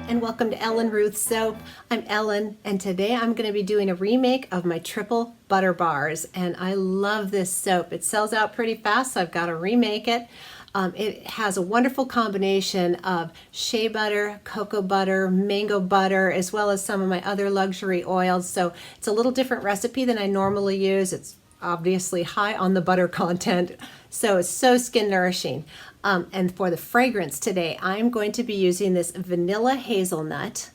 and welcome to Ellen Ruth Soap. I'm Ellen, and today I'm going to be doing a remake of my triple butter bars, and I love this soap. It sells out pretty fast, so I've got to remake it. It has a wonderful combination of shea butter, cocoa butter, mango butter, as well as some of my other luxury oils. So it's a little different recipe than I normally use. It's obviously high on the butter content, so it's so skin nourishing. And for the fragrance today, I'm going to be using this vanilla hazelnut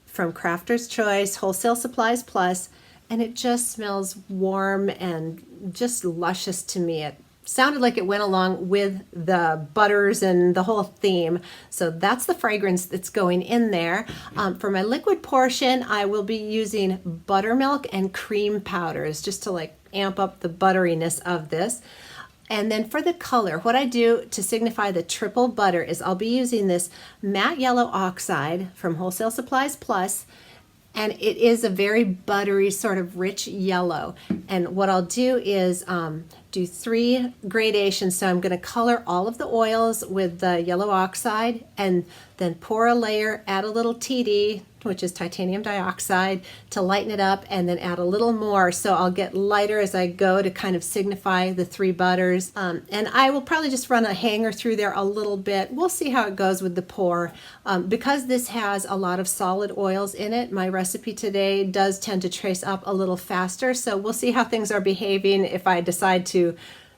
from Crafter's Choice Wholesale Supplies Plus, and it just smells warm and just luscious to me. It sounded like it went along with the butters and the whole theme. So that's the fragrance that's going in there. For my liquid portion, I will be using buttermilk and cream powders just to like amp up the butteriness of this. And then for the color, what I do to signify the triple butter is I'll be using this matte yellow oxide from Wholesale Supplies Plus, and it is a very buttery sort of rich yellow. And what I'll do is do 3 gradations. So I'm going to color all of the oils with the yellow oxide and then pour a layer, add a little TD, which is titanium dioxide, to lighten it up, and then add a little more. So I'll get lighter as I go to kind of signify the 3 butters. And I will probably just run a hanger through there a little bit. We'll see how it goes with the pour. Because this has a lot of solid oils in it, my recipe today does tend to trace up a little faster. So we'll see how things are behaving if I decide to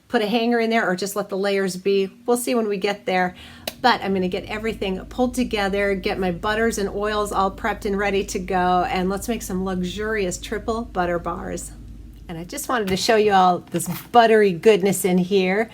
put a hanger in there or just let the layers be. We'll see when we get there. But I'm going to get everything pulled together, get my butters and oils all prepped and ready to go, and let's make some luxurious triple butter bars. And I just wanted to show you all this buttery goodness in here.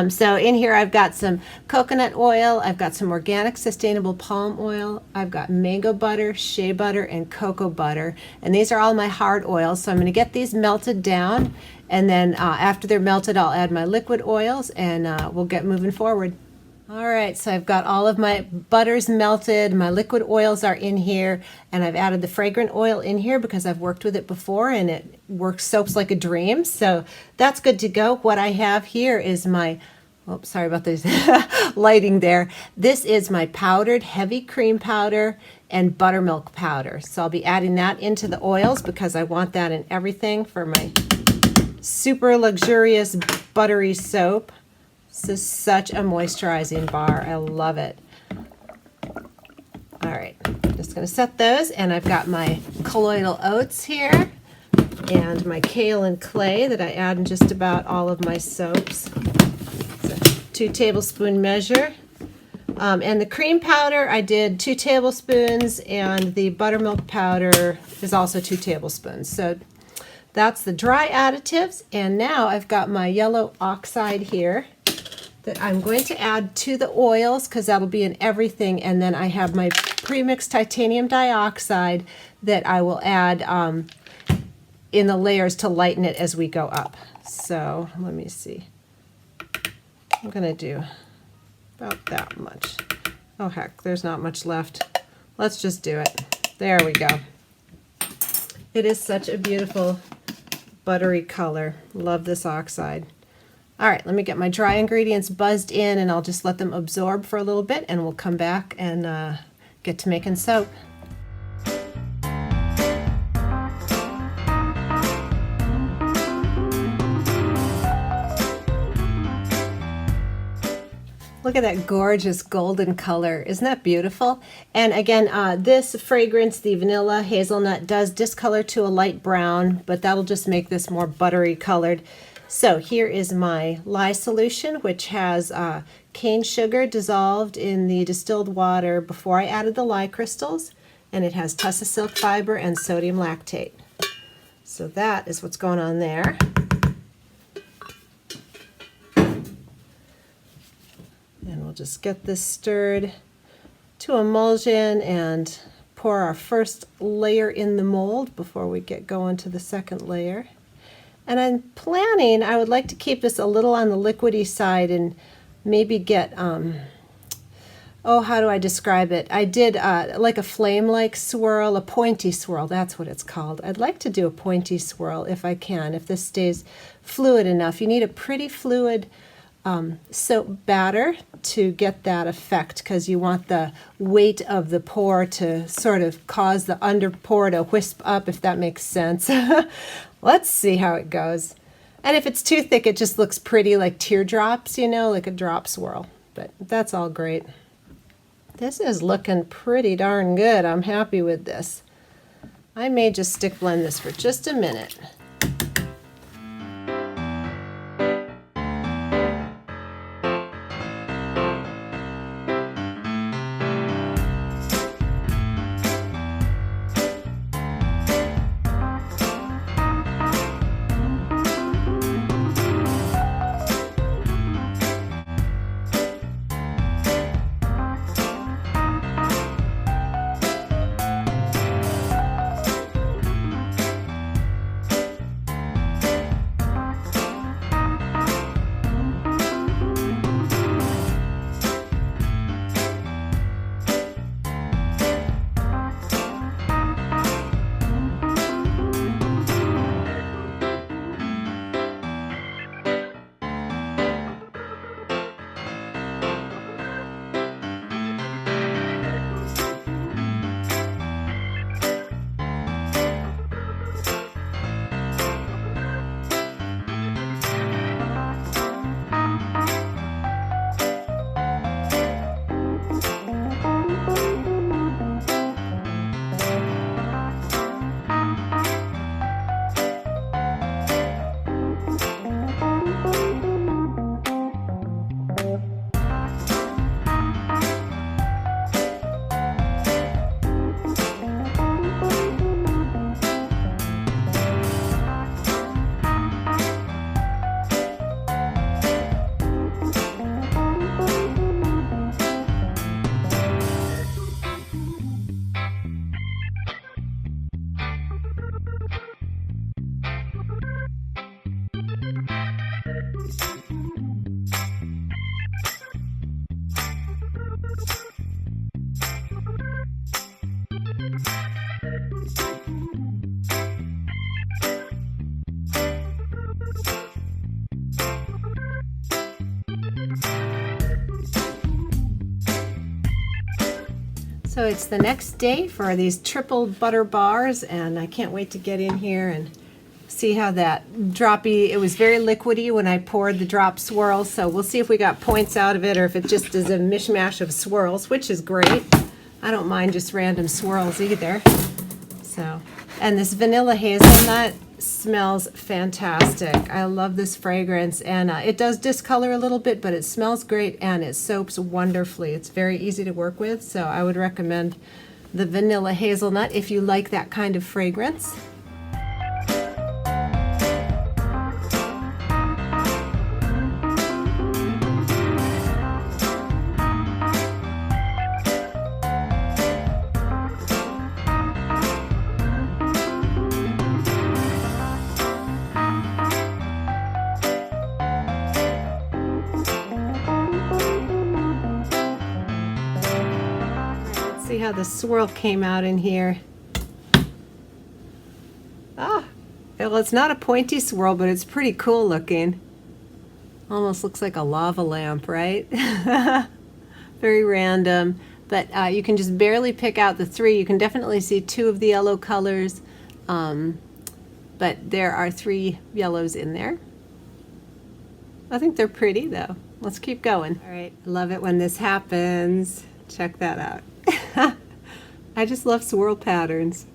So in here I've got some coconut oil, I've got some organic sustainable palm oil, I've got mango butter, shea butter, and cocoa butter. And these are all my hard oils. So I'm going to get these melted down, and then after they're melted I'll add my liquid oils, and we'll get moving forward. All right, so I've got all of my butters melted, my liquid oils are in here, and I've added the fragrant oil in here because I've worked with it before and it works soaps like a dream. So that's good to go. What I have here is my, oh, sorry about this lighting there. This is my powdered heavy cream powder and buttermilk powder. So I'll be adding that into the oils because I want that in everything for my super luxurious buttery soap. This is such a moisturizing bar. I love it. All right, just going to set those, and I've got my colloidal oats here and my kale and clay that I add in just about all of my soaps. It's a 2 tablespoon measure. And the cream powder, I did 2 tablespoons, and the buttermilk powder is also 2 tablespoons. So that's the dry additives, and now I've got my yellow oxide here that I'm going to add to the oils because that'll be in everything, and then I have my pre-mixed titanium dioxide that I will add in the layers to lighten it as we go up. So let me see. I'm going to do about that much. Oh heck, there's not much left. Let's just do it. There we go. It is such a beautiful buttery color. Love this oxide. All right, let me get my dry ingredients buzzed in, and I'll just let them absorb for a little bit, and we'll come back and get to making soap. Look at that gorgeous golden color. Isn't that beautiful? And again, this fragrance, the vanilla hazelnut, does discolor to a light brown, but that'll just make this more buttery colored. So here is my lye solution, which has cane sugar dissolved in the distilled water before I added the lye crystals, and it has tussa silk fiber and sodium lactate. So that is what's going on there. And we'll just get this stirred to emulsion and pour our first layer in the mold before we get going to the second layer. And I'm planning, I would like to keep this a little on the liquidy side and maybe get, oh, how do I describe it? I did like a flame-like swirl, a pointy swirl, that's what it's called. I'd like to do a pointy swirl if I can, if this stays fluid enough. You need a pretty fluid soap batter to get that effect, because you want the weight of the pour to sort of cause the under pour to wisp up, if that makes sense. Let's see how it goes. And if it's too thick, it just looks pretty like teardrops, you know, like a drop swirl. But that's all great. This is looking pretty darn good. I'm happy with this. I may just stick blend this for just a minute. So it's the next day for these triple butter bars, and I can't wait to get in here and see how that droppy, it was very liquidy when I poured the drop swirls, so we'll see if we got points out of it or if it just is a mishmash of swirls, which is great. I don't mind just random swirls either. So, and this vanilla hazelnut smells fantastic. I love this fragrance, and it does discolor a little bit, but it smells great and it soaps wonderfully. It's very easy to work with, so I would recommend the vanilla hazelnut if you like that kind of fragrance. See how the swirl came out in here. Ah, well, it's not a pointy swirl, but it's pretty cool looking. Almost looks like a lava lamp, right? Very random, but you can just barely pick out the three. You can definitely see two of the yellow colors, but there are three yellows in there. I think they're pretty though. Let's keep going. All right, love it when this happens. Check that out. I just love swirl patterns.